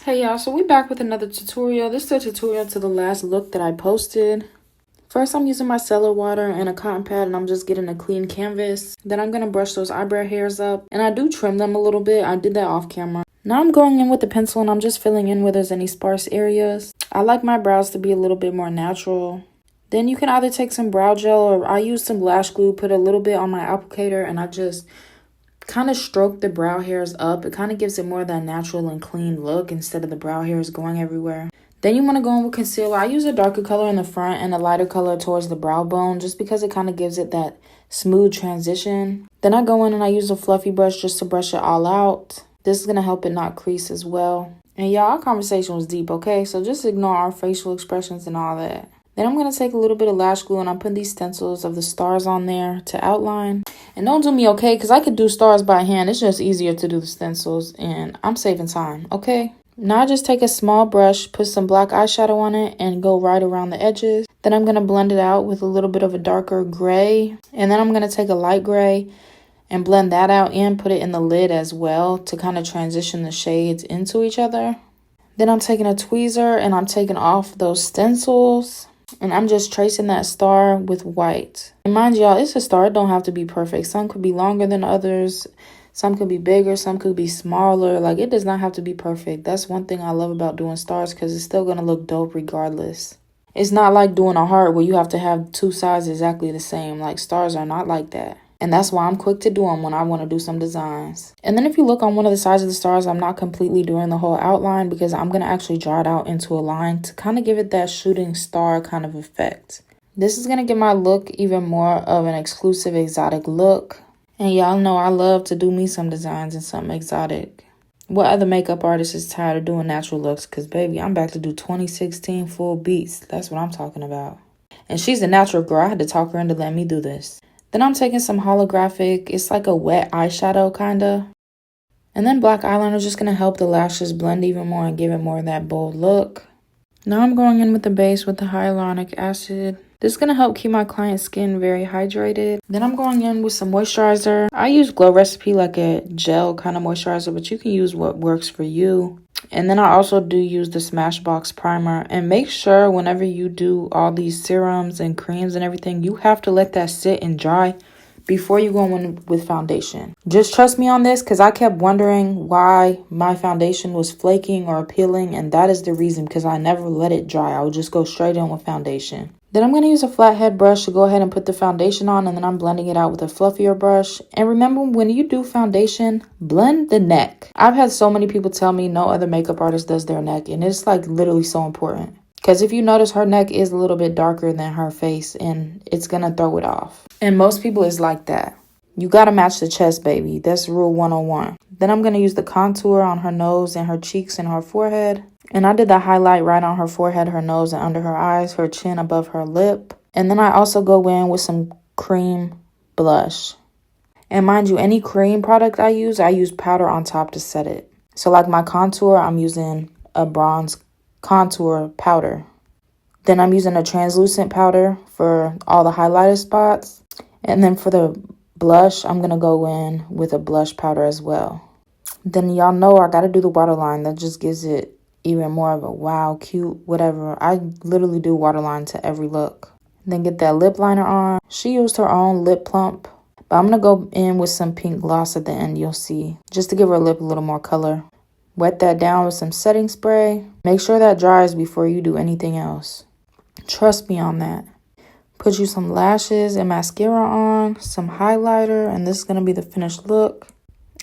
Hey y'all, so we back with another tutorial. This is a tutorial to the last look that I posted. First, I'm using my cellar water and a cotton pad, and I'm just getting a clean canvas. Then I'm going to brush those eyebrow hairs up, and I do trim them a little bit. I did that off camera. Now I'm going in with the pencil, and I'm just filling in where there's any sparse areas. I like my brows to be a little bit more natural. Then you can either take some brow gel, or I use some lash glue, put a little bit on my applicator, and I just kind of stroke the brow hairs up. It kind of gives it more of that natural and clean look instead of the brow hairs going everywhere. Then you want to go in with concealer. I use a darker color in the front and a lighter color towards the brow bone just because it kind of gives it that smooth transition. Then I go in and I use a fluffy brush just to brush it all out. This is going to help it not crease as well. And y'all, our conversation was deep, okay? So just ignore our facial expressions and all that. Then I'm going to take a little bit of lash glue and I'm putting these stencils of the stars on there to outline. And don't do me, okay? Because I could do stars by hand. It's just easier to do the stencils and I'm saving time, okay? Now I just take a small brush, put some black eyeshadow on it and go right around the edges. Then I'm going to blend it out with a little bit of a darker gray. And then I'm going to take a light gray and blend that out and put it in the lid as well to kind of transition the shades into each other. Then I'm taking a tweezer and I'm taking off those stencils. And I'm just tracing that star with white. And mind y'all, it's a star. It don't have to be perfect. Some could be longer than others. Some could be bigger. Some could be smaller. Like, it does not have to be perfect. That's one thing I love about doing stars because it's still going to look dope regardless. It's not like doing a heart where you have to have two sides exactly the same. Like, stars are not like that. And that's why I'm quick to do them when I want to do some designs. And then if you look on one of the sides of the stars, I'm not completely doing the whole outline because I'm going to actually draw it out into a line to kind of give it that shooting star kind of effect. This is going to give my look even more of an exclusive exotic look. And y'all know I love to do me some designs and something exotic. What other makeup artist is tired of doing natural looks? Because baby, I'm back to do 2016 full beats. That's what I'm talking about. And she's a natural girl. I had to talk her into letting me do this. Then I'm taking some holographic, it's like a wet eyeshadow kind of. And then black eyeliner is just going to help the lashes blend even more and give it more of that bold look. Now I'm going in with the base with the hyaluronic acid. This is going to help keep my client's skin very hydrated. Then I'm going in with some moisturizer. I use Glow Recipe like a gel kind of moisturizer, but you can use what works for you. And then I also do use the Smashbox primer. And make sure whenever you do all these serums and creams and everything, you have to let that sit and dry before you go in with foundation. Just trust me on this because I kept wondering why my foundation was flaking or peeling. And that is the reason, because I never let it dry. I would just go straight in with foundation. Then I'm going to use a flathead brush to go ahead and put the foundation on, and then I'm blending it out with a fluffier brush. And remember, when you do foundation, blend the neck. I've had so many people tell me no other makeup artist does their neck, and it's like literally so important. Because if you notice, her neck is a little bit darker than her face, and it's going to throw it off. And most people is like that. You got to match the chest, baby. That's rule 101. Then I'm going to use the contour on her nose and her cheeks and her forehead. And I did the highlight right on her forehead, her nose, and under her eyes, her chin above her lip. And then I also go in with some cream blush. And mind you, any cream product I use powder on top to set it. So like my contour, I'm using a bronze contour powder. Then I'm using a translucent powder for all the highlighted spots. And then for the blush, I'm going to go in with a blush powder as well. Then y'all know I got to do the waterline. That just gives it even more of a wow, cute, whatever. I literally do waterline to every look. Then get that lip liner on. She used her own lip plump, but I'm going to go in with some pink gloss at the end, you'll see, just to give her lip a little more color. Wet that down with some setting spray. Make sure that dries before you do anything else. Trust me on that. Put you some lashes and mascara on, some highlighter, and this is going to be the finished look.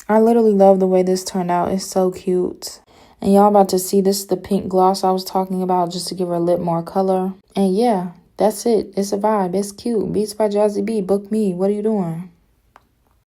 I literally love the way this turned out. It's so cute. And y'all about to see, this is the pink gloss I was talking about just to give her lip more color. And yeah, that's it. It's a vibe. It's cute. Beats by Jazzy B. Book me. What are you doing?